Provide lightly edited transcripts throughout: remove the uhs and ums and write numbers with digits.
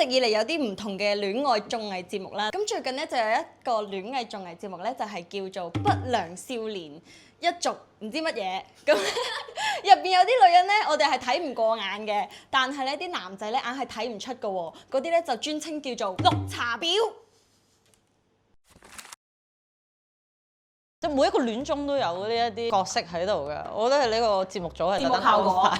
直以嚟有啲唔同嘅戀愛綜藝節目啦。咁最近咧就有一個戀愛綜藝節目咧，就係叫做《不良少年一族》唔知乜嘢。咁入邊有啲女人咧，我哋係睇唔過眼嘅，但係咧啲男仔咧硬係睇唔出嘅喎。嗰啲咧就專稱叫做綠茶婊。即每一個戀綜都有呢一啲角色喺度嘅，我覺得係呢個節目組係節目效果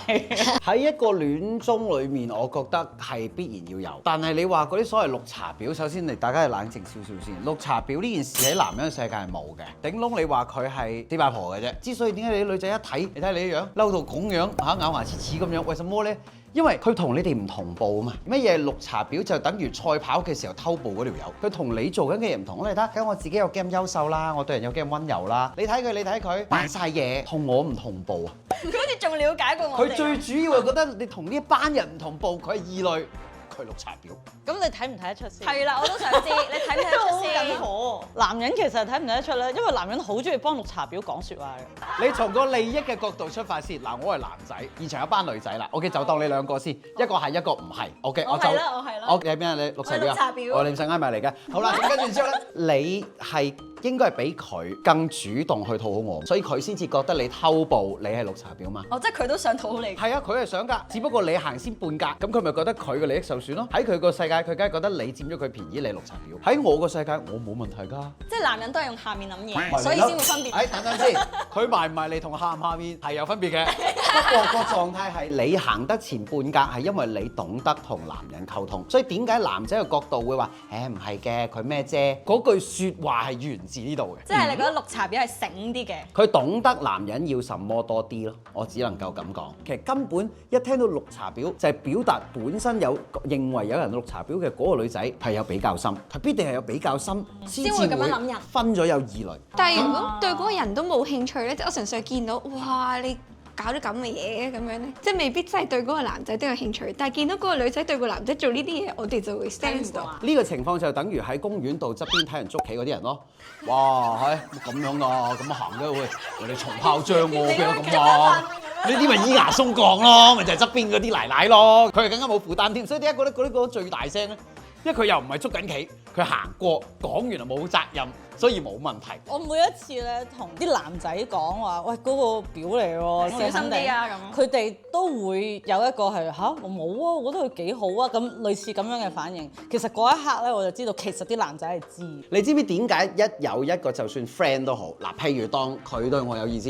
喺一個戀綜裏面，我覺得係必然要有。但係你話嗰啲所謂綠茶婊，首先大家係冷靜少少先。綠茶婊呢件事喺男人嘅世界係冇嘅，頂籠你話佢係啲八婆嘅啫。之所以點解你啲女仔一睇，你睇你啲樣嬲到咁樣嚇咬牙切齒咁樣，為什麼咧？因為佢同你哋唔同步啊嘛，乜嘢綠茶婊就等於賽跑嘅時候偷步嗰條友，佢同你做緊嘅嘢唔同。你睇下，我自己有幾咁優秀啦，我對人有幾咁溫柔啦。你睇佢扮晒嘢，同我唔同步啊！佢好似仲了解過我哋。佢最主要係覺得你同呢一班人唔同步，佢係異類，佢係綠茶婊。咁你睇唔睇得出先？係啦，我都想知，你睇唔睇得出先？火。男人其實睇唔睇得出咧？因為男人好中意幫綠茶婊講説話嘅。你從個利益嘅角度出發先。嗱，我係男仔，現場有班女仔啦。OK，就當你兩個先，一個係一個唔係。OK，我係啦，我係啦。我係邊啊？你綠茶婊啊？綠茶婊。我你唔使挨埋嚟嘅。好啦，咁跟住之後咧，你係應該係比佢更主動去討好我，所以佢先至覺得你偷步，你係綠茶婊嘛。哦，即係佢都想討好你。係啊，佢係想㗎，只不過你行先半格，咁佢咪覺得佢嘅利益受損咯。喺佢個世界，佢梗係覺得你佔咗佢便宜，你綠茶婊。喺我個世界，我冇問題㗎。即係男人都係用下面諗嘢，所以先會分別。等等先，佢埋唔埋你同下唔下面係有分別嘅。不過個狀態係你行得前半格係因為你懂得同男人溝通，所以點解男仔嘅角度會話唔係嘅，佢咩啫？嗰句説話係源自呢度嘅。即係你覺得綠茶婊係醒啲嘅？佢懂得男人要什麼多啲咯，我只能夠咁講。其實根本一聽到綠茶婊就係表達本身有認為有人綠茶婊嘅嗰個女仔係有比較深，佢必定係有比較深先至會咁樣諗人，分咗有異類。但係如果對嗰個人都冇興趣咧，即係我純粹見到哇你搞啲咁嘅嘢咁樣咧，即係未必真係對嗰個男仔都有興趣。但係見到嗰個女仔對個男仔做呢啲嘢，我哋就會 stand 到。呢個情況就等於喺公園度側邊睇人捉棋嗰啲人咯。哇，係咁樣㗎，咁行嘅喂，人哋重炮仗喎，邊有咁話？呢啲咪咿牙鬆降咯，咪就係側邊嗰啲奶奶咯。佢係更加冇負擔添，所以點解覺得嗰啲最大聲咧？因為佢又唔係捉緊棋，佢行過講完就冇責任，所以冇問題。我每一次咧同啲男仔講話，喂嗰個表嚟喎，小心啲啊咁。佢哋都會有一個係我冇啊，我覺得佢幾好啊，咁類似咁樣嘅反應。其實嗰一刻咧，我就知道其實啲男仔係知。你知唔知點解一有一個就算 friend 都好嗱，譬如當佢對我有意思，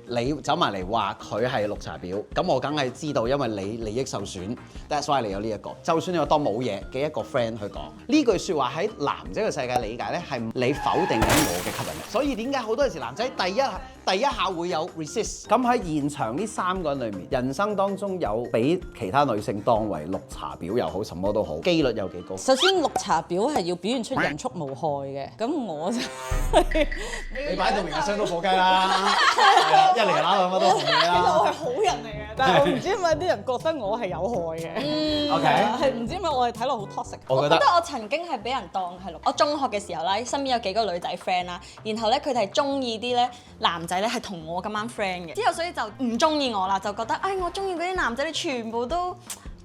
你走埋嚟話佢係綠茶婊，咁我梗係知道，因為你利益受損 ，that's why 你有呢一個。就算你話當冇嘢嘅一個 friend 去講呢句説話喺男仔嘅世界理解咧，係你否定緊我嘅吸引力。所以點解好多時男仔第一下會有 resist？ 咁喺現場呢3個人裏面，人生當中有俾其他女性當為綠茶婊又好，什麼都好，機率有幾高？首先綠茶婊係要表現出人畜無害嘅，咁我就你擺到明係傷到火雞啦，係啊，一嚟揦兩乜都紅嘢啦。其實我係好人嚟嘅，但係我唔知點解啲人覺得我係有害嘅。OK，係唔知點解我係睇落好 toxic。我覺得我曾經係俾人當係綠。我中學嘅時候啦，身邊有幾個女仔 friend 啦，然後咧佢哋係中意啲咧男仔咧係同我咁啱 friend 嘅，之後所以就唔中意我啦，就覺得我中意嗰啲男仔，你全部都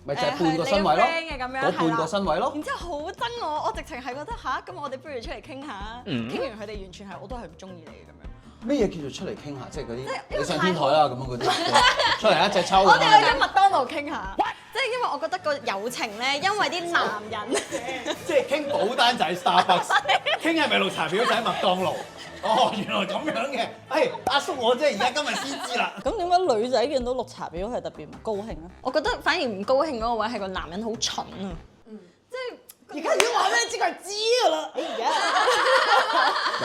咪就係半個身位咯，嗰半個身位咯。然之後好憎我直情係覺得咁我哋不如出嚟傾下，傾完佢哋完全係我都係唔中意你咁樣。咩嘢叫做出嚟傾下？即係嗰啲你上天台啦咁樣嗰啲，出嚟一隻抽。我哋去咗麥當勞傾下，即係因為我覺得個友情咧，因為啲男人即係傾保單就係 Starbucks， 傾係咪綠茶婊就喺麥當勞。哦，原來咁樣嘅，阿叔我即係而家今日先知啦。咁點解女仔見到綠茶婊係特別唔高興咧？我覺得反而唔高興嗰個位係個男人好蠢啊，即係。而家已經話俾你知佢係知㗎啦，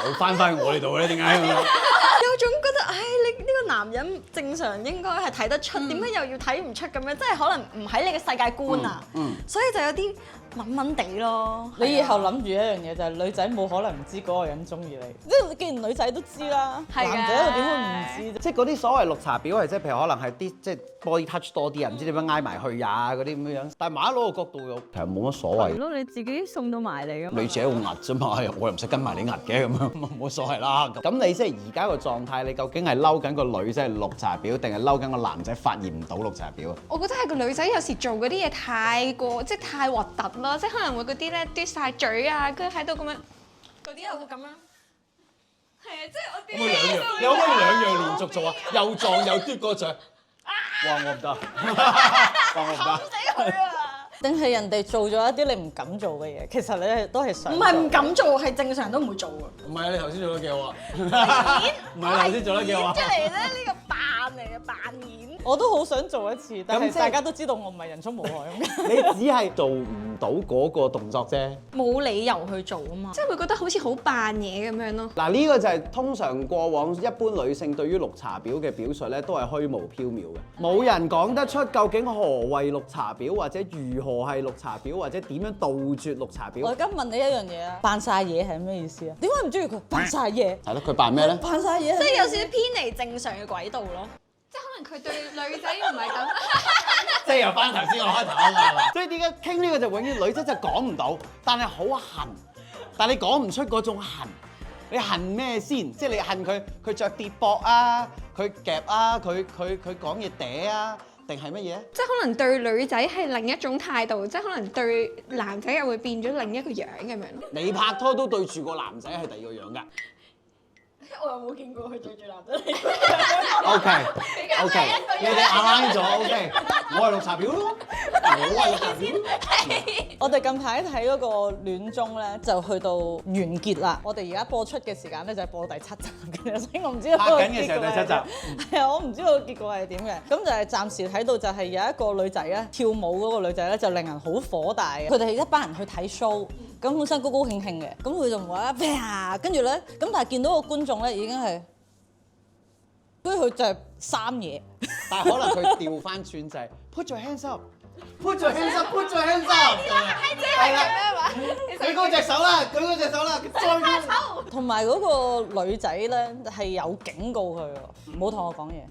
又翻我哋度咧，點解？有種覺得，你呢個男人正常應該係睇得出，點解又要睇唔出咁樣？即係可能唔喺你嘅世界觀啊，所以就有啲悶悶地咯。你以後諗住一樣嘢就係女仔冇可能唔知嗰個人中意你，即係既然女仔都知啦，男仔又點會唔知啫？即係嗰啲所謂綠茶婊係即係譬如可能係啲即係 body touch 多啲啊，唔知點樣挨埋去呀嗰啲咁樣。但係馬佬嘅角度又其實冇乜所謂。咯，你自己送到埋嚟㗎嘛。你自己好壓啫嘛，我又唔使跟埋你壓嘅咁樣，冇所謂啦。咁你即係而家個狀態，你究竟係嬲緊個女仔係綠茶婊，定係嬲緊個男仔發現唔到綠茶婊啊？我覺得係個女仔有時做嗰啲嘢太過即係太核突咯，即係可能會嗰啲咧嘟晒嘴啊，跟住喺度咁樣，嗰啲又會咁樣。係啊，即係我啲。你可唔可以兩樣連續做啊？又撞又嘟個嘴。哇！我唔得，哇！我唔得。死佢啊！定係人哋做咗一啲你唔敢做嘅嘢，其實你係都係想。唔係唔敢做，係正常都唔會做㗎。唔係啊！你頭先做得幾好啊！唔係頭先做得幾好啊！出嚟咧，呢個扮嚟嘅扮演。我都好想做一次，但係即係大家都知道我唔係人畜無害咁。你只係做唔到嗰個動作啫。冇理由去做啊嘛。即係會覺得好似好扮嘢咁樣咯。嗱，呢個就係通常過往一般女性對於綠茶婊嘅表述咧，都係虛無縹緲嘅，冇人講得出究竟何謂綠茶婊，或者如何係綠茶婊，或者點樣杜絕綠茶婊。我而家問你一樣嘢啊，扮晒嘢係咩意思啊？點解唔中意佢扮晒嘢？係咯，佢扮咩咧？扮晒嘢，即係有少少偏離正常嘅軌道咯。即係可能佢對女仔唔係咁。即係又翻頭先我開頭啊嘛。所以點解傾呢個就永遠女仔就講唔到，但係好恨，但係你講唔出嗰種恨。你恨咩先？即係你恨佢着跌膊啊，佢夾啊，佢講嘢嗲啊，定係乜嘢？即係可能對女仔係另一種態度，即係可能對男仔又會變咗另一個樣咁樣咯。你拍拖都對住個男仔係第二個樣㗎。我又冇見過佢對住男仔嚟。OK，你哋 align 咗 OK，我係綠茶婊咯，我係綠茶婊。我哋近排睇嗰個戀綜咧，就去到完結啦。我哋而家播出嘅時間咧就係播第7集嘅，所以我唔知道拍緊嘅時候第7集。係啊，我唔知道結果係點嘅。咁就係暫時睇到就係有一個女仔咧，跳舞嗰個女仔咧就令人好火大嘅。佢哋係一班人去睇 show，咁本身高高興興嘅，咁佢就無啦啦啪，跟住咧，咁但係見到個觀眾咧已經係，跟住佢就係三嘢。但係可能佢調翻轉就係 put your hands up，put your hands up，put your hands up。係啦，舉高隻手啦，舉高隻手啦，再高。同埋嗰個女仔咧係有警告佢喎，唔好同我講嘢。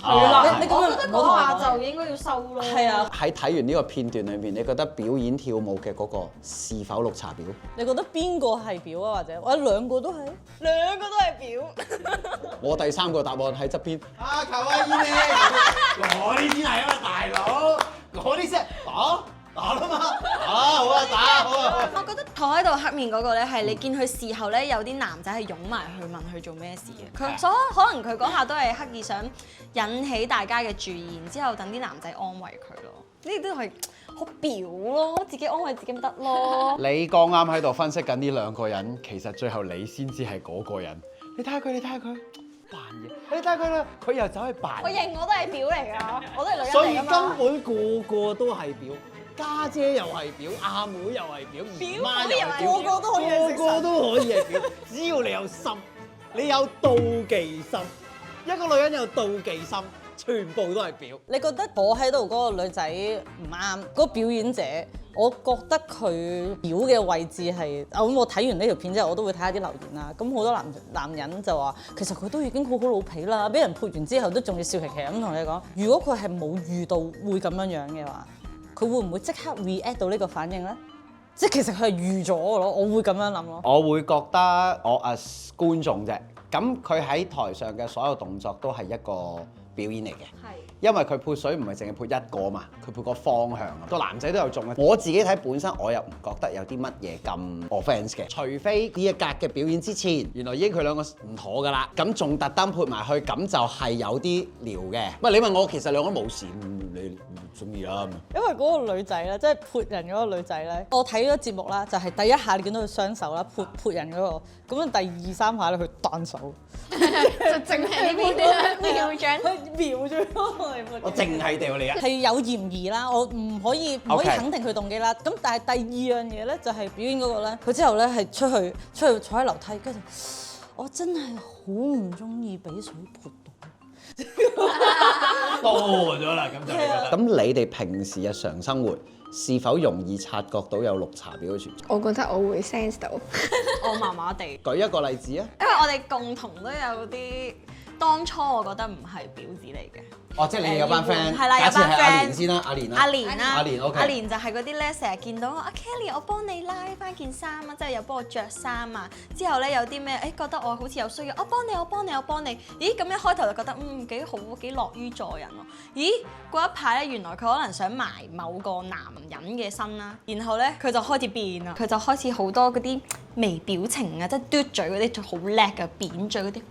係啦，你咁樣我覺得嗰唔好同我講下就應該要收咯。係啊，喺睇完呢個片段裏面，你覺得表演跳舞嘅嗰個是否綠茶婊？你覺得邊個係表啊？或者兩個都係？兩個都係表。我第三個答案喺側邊。啊，求下依你，我呢啲係啊嘛，大佬。我呢先打啦嘛，好啊打好啊。我覺得坐喺度黑面嗰個咧，係你見佢事後咧有啲男仔係擁埋去問佢做咩事嘅。佢可能佢嗰下都係刻意想引起大家嘅注意，然之後等啲男仔安慰佢咯。呢啲都係好表咯，自己安慰自己咪得咯。你剛啱喺度分析緊呢兩個人，其實最後你先至係嗰個人。你睇下佢，你睇下佢扮嘢，你睇下佢啦，佢又走去扮。我認我都係表嚟㗎，我都係女人所以根嚟㗎嘛。本個個都係表，家姐又係表，阿妹又係表，姨媽又係表，個個都可以係個個都可以係表。只要你有心，你有妒忌心，一個女人有妒忌心，全部都係表。你覺得坐喺度嗰個女仔唔啱，嗰個表演者，我覺得佢表嘅位置係，咁我睇完呢條片之後，我都會睇下啲留言啦。咁好多男人就話，其實佢都已經好好老皮啦，俾人潑完之後都仲要笑騎騎咁同你講。如果佢係冇遇到會咁樣樣嘅話，佢會唔會即刻 react 到呢個反應咧？即係其實佢係預咗嘅咯，我會咁樣諗咯。我會覺得我as觀眾啫，咁佢喺台上嘅所有動作都係一個表演嚟嘅。因為佢潑水唔係淨係潑一個嘛，佢潑個方向啊，個男仔都有中嘅。我自己睇本身我又唔覺得有啲乜嘢咁 offence 嘅，除非呢一格嘅表演之前，原來已經佢兩個唔妥㗎啦，咁仲特登潑埋去，咁就係有啲撩嘅。唔係你問我，其實兩個都冇事，你中意啦。因為嗰個女仔咧，即係潑人嗰個女仔咧，我睇咗節目啦，就係第一下你見到佢雙手啦，潑人嗰個，咁樣第二三下咧佢單手，就淨係呢邊瞄準。佢瞄咗我嚟潑。我淨係掉你啊！係有嫌疑啦，我唔可以肯定佢動機啦。咁但係第二樣嘢咧，就係表演嗰個咧，佢之後咧係出去坐喺樓梯，跟住我真係好唔中意俾水潑到。多咗啦，咁就你覺得。咁你哋平時日常生活是否容易察覺到有綠茶婊嘅存在？我覺得我會 sense 到。我麻麻地，舉一個例子啊！因為我哋共同都有啲當初我覺得唔係婊子嚟嘅。哦，即係你有班 friend，係啦，有班假設係阿 friend 蓮先啦，阿蓮啦，阿蓮啦，阿蓮 OK 阿蓮就係嗰啲咧，成日見到阿 Kelly，我幫你拉翻件衫啊，即係又幫我着衫啊。之後咧有啲咩覺得我好似有需要，我幫你。咦，咁一開頭就覺得幾好，幾樂於助人喎。咦，過一排咧，原來佢可能想埋某個男人嘅身啦，然後咧佢就開始變啦，佢就開始好多嗰啲微表情啊，即係嘟嘴嗰啲就好叻嘅，扁嘴嗰啲。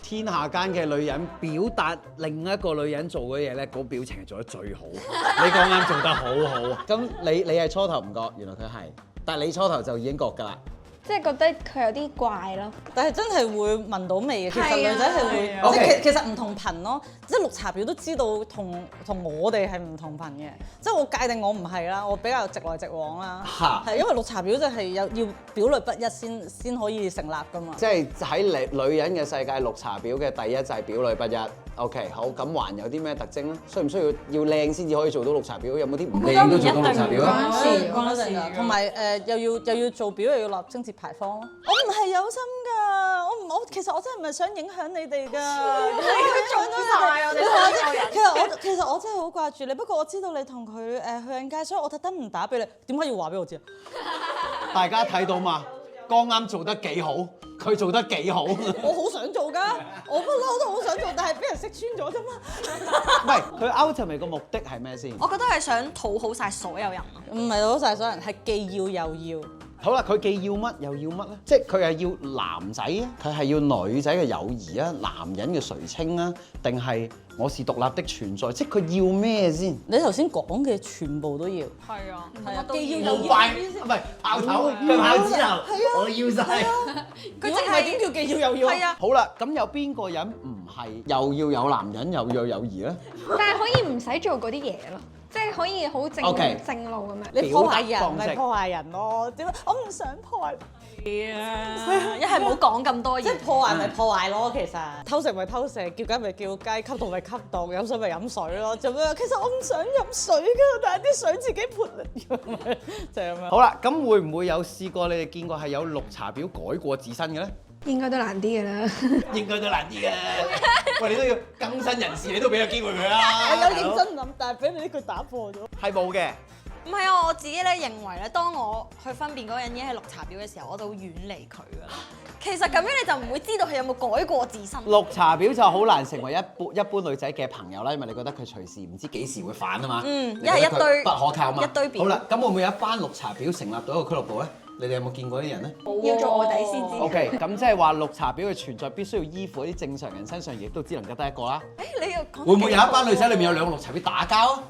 天下間嘅女人表達另一個女人做嘅嘢咧，嗰表情係做得最好。你講啱，做得好好。咁你係初頭唔覺，原來佢係，但係你初頭就已經覺㗎啦。即係覺得佢有啲怪咯。但係真係會聞到味嘅，其實係啊女仔係會，係啊即係其實唔同頻咯。即係綠茶婊都知道同我哋係唔同頻嘅。即係我界定我唔係啦，我比較直來直往啦。嚇係因為綠茶婊就係要表裏不一先可以成立㗎嘛。即係喺女人嘅世界，綠茶婊嘅第一就係表裏不一。OK， 好，咁還有啲咩特徵咧？需唔需要靚先至可以做到綠茶婊？有冇啲唔靚都做到綠茶婊啊？關事㗎，同埋又要做表又要立貞節牌坊咯。我唔係有心㗎，我其實我真係唔係想影響你哋㗎。做晒我哋所有人。其實我真係好掛住你，不過我知道你同佢去緊街，所以我特登唔打俾你。點解要話俾我知啊？大家睇到嘛？剛啱做得幾好，佢做得幾好。我好想做㗎，我不嬲都好想做，但係俾人識穿咗啫嘛。唔係，佢 ultimate 個目的係咩先？我覺得係想討好晒所有人咯。唔係好晒所有人，係既要又要。好啦，佢既要乜又要乜咧？即係佢係要男仔啊，佢係要女仔嘅友誼啊，男人嘅垂青啊，定係我是獨立的存在？即係佢要咩先？你頭先講嘅全部都要。係啊，係啊，都既要要又要。唔係炮頭，佢炮之後，我要晒。佢即係點叫既要又要？係啊。好啦，咁有邊個人唔係又要有男人又要有友誼咧？但係可以唔使做嗰啲嘢咯，即係可以好正 OK 正路咁樣。你破壞人表達方式咪破壞人咯？點解我唔想破壞？一係唔好講咁多嘢。即係破壞咪破壞咯，其實偷食咪偷食，叫雞咪叫雞，吸毒咪吸毒，飲水咪飲水咯。做咩？其實我唔想飲水㗎，但係啲水自己潑嚟，就係咁樣。好啦，咁會唔會有試過你哋見過係有綠茶婊改過自身嘅咧？應該都難啲㗎啦。應該都難啲嘅。喂，你都要更新人士，你都俾個機會佢啦。我有認真諗，但係俾你呢句打破咗。係冇嘅。唔係啊，我自己咧認為咧，當我去分辨嗰個人已經係綠茶婊嘅時候，我就會遠離佢噶啦。其實咁樣你就唔會知道佢有冇改過自身。綠茶婊就好難成為一般女仔嘅朋友啦，因為你覺得佢隨時唔知幾時會反啊嘛。嗯你覺得佢一係一堆不可靠嘛。一堆婊好啦，咁會唔會有一班綠茶婊成立到一個俱樂部咧？你哋有冇見過啲人咧要做卧底先知。 ？OK，咁即係話綠茶婊嘅存在必須要依附喺啲正常人身上，亦都只能夠得一個啦。誒，你又講會唔會有一班女仔裏面有兩個綠茶婊打交啊？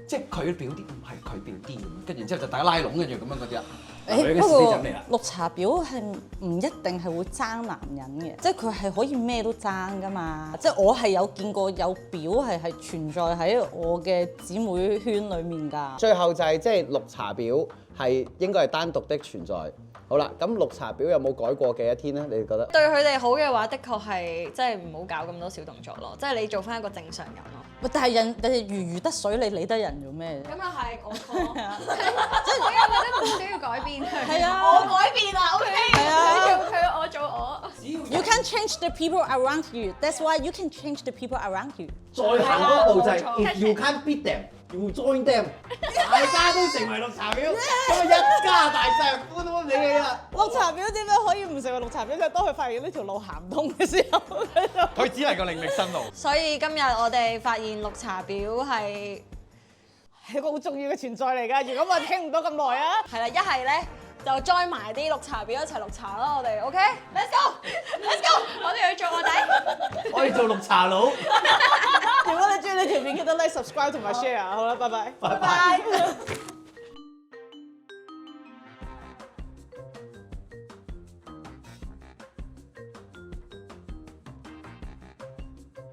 即係佢表啲唔係佢表啲咁，跟住之後就大家拉攏，跟住咁樣嗰啲啊。不過綠茶婊係唔一定係會爭男人嘅，即係佢係可以咩都爭噶嘛。即係我係有見過有婊係存在喺我嘅姊妹圈裡面㗎。最後就係即係綠茶婊係應該係單獨的存在。好啦，咁綠茶婊有冇改過嘅一天咧？你哋覺得？對佢哋好嘅話，的確係即係唔好搞咁多小動作咯，即係你做翻一個正常人咯。喂，但係人哋如魚得水，你理得人做咩？咁又係我錯，即係我有覺得唔需要改變佢。係啊，我改變啦，OK。係啊。佢做佢，我做我。You can change the people around you. That's why you can change the people around you. 再行多步就係冇錯 If you can't beat them, you join them。大家都成為綠茶婊，咁啊一家大細歡歡喜喜啦。綠茶婊點樣可以唔成為綠茶婊？就係當佢發現呢條路行唔通嘅時候，佢只能夠另覓新路。所以今日我哋發現綠茶婊係係一個好重要嘅存在嚟㗎。如果我傾唔到咁耐啊，係啦，一係咧就 join 埋啲綠茶婊一齊綠茶啦，我哋 OK，let's go，let's go，我哋去做卧底。可以做綠茶佬。如果你中意呢條片，記得 like、subscribe 同埋 share。好啦，拜拜。拜拜。